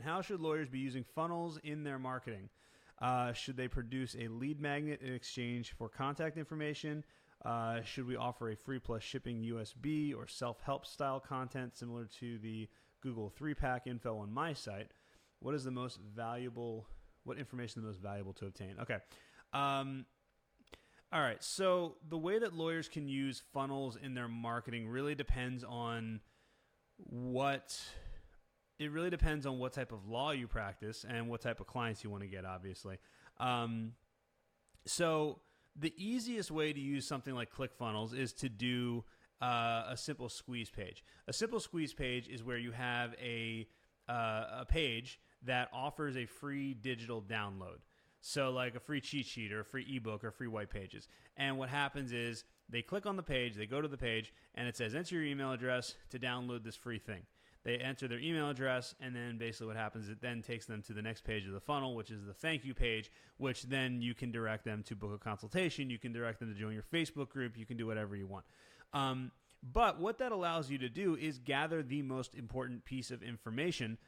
how should lawyers be using funnels in their marketing? Should they produce a lead magnet in exchange for contact information? Should we offer a free plus shipping USB or self-help style content similar to the Google 3-pack info on my site? What information is the most valuable to obtain? Okay. All right. So the way that lawyers can use funnels in their marketing really depends on what type of law you practice and what type of clients you want to get, obviously. So the easiest way to use something like ClickFunnels is to do a simple squeeze page. A simple squeeze page is where you have a page that offers a free digital download. So like a free cheat sheet or a free ebook or free white pages. And what happens is they click on the page, they go to the page, and it says, enter your email address to download this free thing. They enter their email address, and then basically what happens is it then takes them to the next page of the funnel, which is the thank you page, which then you can direct them to book a consultation. You can direct them to join your Facebook group. You can do whatever you want. But what that allows you to do is gather the most important piece of information,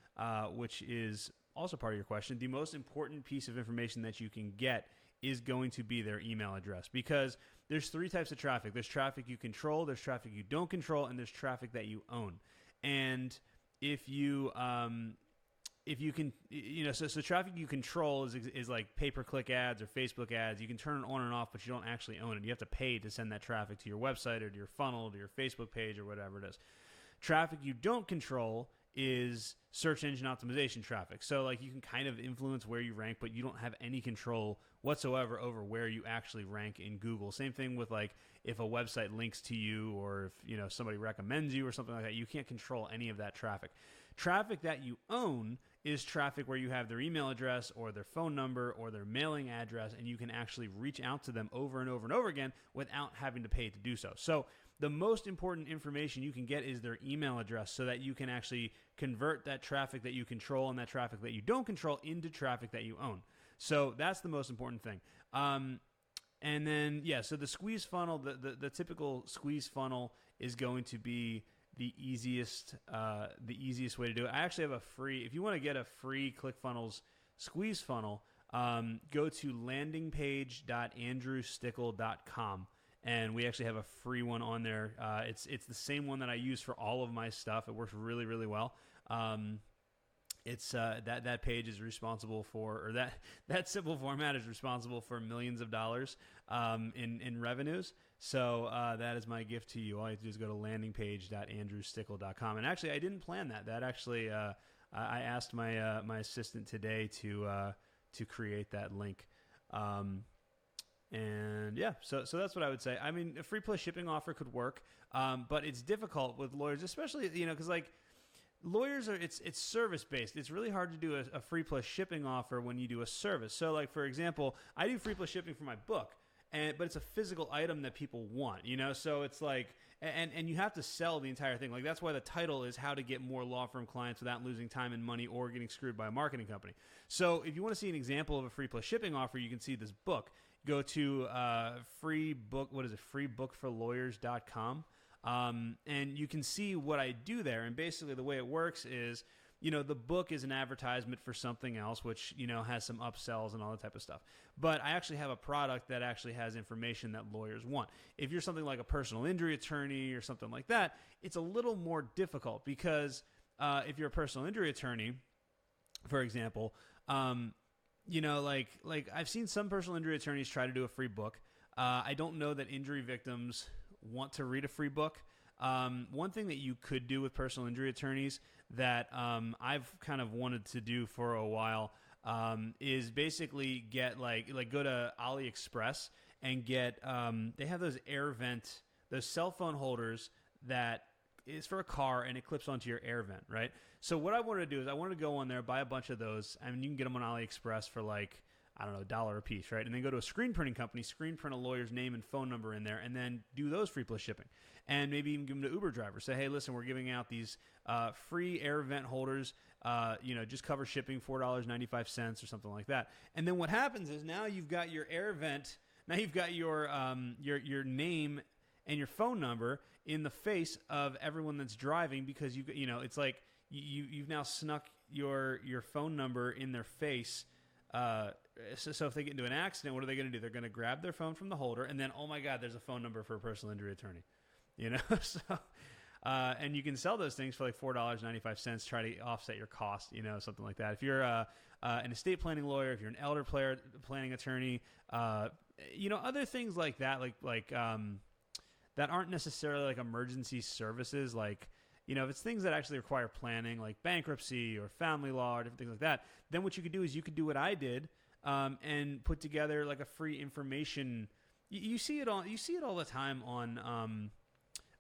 which is also part of your question. The most important piece of information that you can get is going to be their email address, because there's three types of traffic. There's traffic you control, there's traffic you don't control, and there's traffic that you own. And if you can, so traffic you control is like pay-per-click ads or Facebook ads. You can turn it on and off, but you don't actually own it. You have to pay to send that traffic to your website or to your funnel, to your Facebook page or whatever it is. Traffic you don't control is search engine optimization traffic. So like you can kind of influence where you rank, but you don't have any control whatsoever over where you actually rank in Google. Same thing with like if a website links to you or if somebody recommends you or something like that. You can't control any of that traffic. Traffic that you own is traffic where you have their email address or their phone number or their mailing address, and you can actually reach out to them over and over and over again without having to pay to do so. So the most important information you can get is their email address so that you can actually convert that traffic that you control and that traffic that you don't control into traffic that you own. So that's the most important thing. And then, so the squeeze funnel, the typical squeeze funnel is going to be the easiest way to do it. I actually have if you want to get a free ClickFunnels squeeze funnel, go to landingpage.andrewstickel.com. And we actually have a free one on there. It's the same one that I use for all of my stuff. It works really, really well. It's that page is responsible for, or that simple format is responsible for millions of dollars in revenues. So that is my gift to you. All you have to do is go to landingpage.andrewstickel.com. And actually, I didn't plan that. That actually, I asked my assistant today to create that link. And so that's what I would say. I mean, a free plus shipping offer could work, but it's difficult with lawyers, especially because like lawyers it's service based. It's really hard to do a free plus shipping offer when you do a service. So like for example, I do free plus shipping for my book. But it's a physical item that people want, so it's like, and you have to sell the entire thing. Like that's why the title is How to Get More Law Firm Clients Without Losing Time and Money or Getting Screwed by a Marketing Company. So if you want to see an example of a free plus shipping offer, you can see this book. Go to freebookforlawyers.com. And you can see what I do there. And basically the way it works is, the book is an advertisement for something else, which, has some upsells and all that type of stuff. But I actually have a product that actually has information that lawyers want. If you're something like a personal injury attorney or something like that, it's a little more difficult because if you're a personal injury attorney, for example, like I've seen some personal injury attorneys try to do a free book. I don't know that injury victims want to read a free book. One thing that you could do with personal injury attorneys that I've kind of wanted to do for a while is basically get like go to AliExpress and get they have those those cell phone holders that is for a car and it clips onto your air vent, right? So what I wanted to do is I wanted to go on there, buy a bunch of those. I mean, you can get them on AliExpress for like, I don't know, $1 a piece, right? And then go to a screen printing company, screen print a lawyer's name and phone number in there, and then do those free plus shipping. And maybe even give them to Uber drivers. Say, hey, listen, we're giving out these free air vent holders. Just cover shipping, $4.95 or something like that. And then what happens is now you've got your air vent. Now you've got your name and your phone number in the face of everyone that's driving because it's like you've now snuck your phone number in their face. So if they get into an accident, what are they going to do? They're going to grab their phone from the holder, and then, oh my God, there's a phone number for a personal injury attorney. So, and you can sell those things for like $4.95. Try to offset your cost, something like that. If you're an estate planning lawyer, if you're an elder planning attorney, other things like that, like that aren't necessarily like emergency services, like. If it's things that actually require planning, like bankruptcy or family law or different things like that, then what you could do is you could do what I did and put together like a free information. You see it all the time on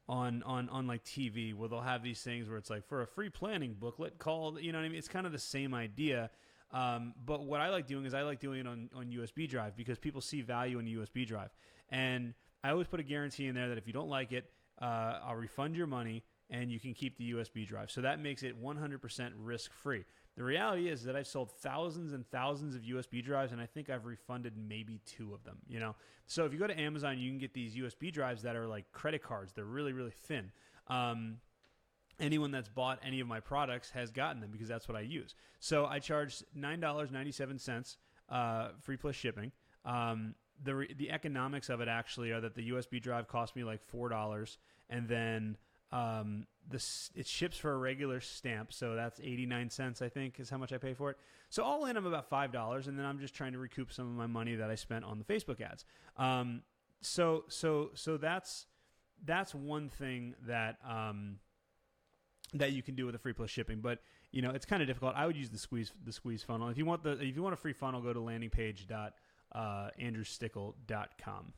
like TV, where they'll have these things where it's like, for a free planning booklet, called. You know what I mean? It's kind of the same idea. But what I like doing is I like doing it on USB drive, because people see value in a USB drive, and I always put a guarantee in there that if you don't like it, I'll refund your money. And you can keep the USB drive. So that makes it 100% risk-free. The reality is that I've sold thousands and thousands of USB drives, and I think I've refunded maybe 2 of them, So if you go to Amazon, you can get these USB drives that are like credit cards. They're really, really thin. Anyone that's bought any of my products has gotten them, because that's what I use. So I charge $9.97 free plus shipping. The economics of it actually are that the USB drive cost me like $4, and then it ships for a regular stamp, so that's 89 cents, I think, is how much I pay for it. So all in, I'm about $5, and then I'm just trying to recoup some of my money that I spent on the Facebook ads. So that's one thing that that you can do with a free plus shipping, but it's kind of difficult. I would use the squeeze funnel. If you want a free funnel, go to landingpage.andrewstickel.com.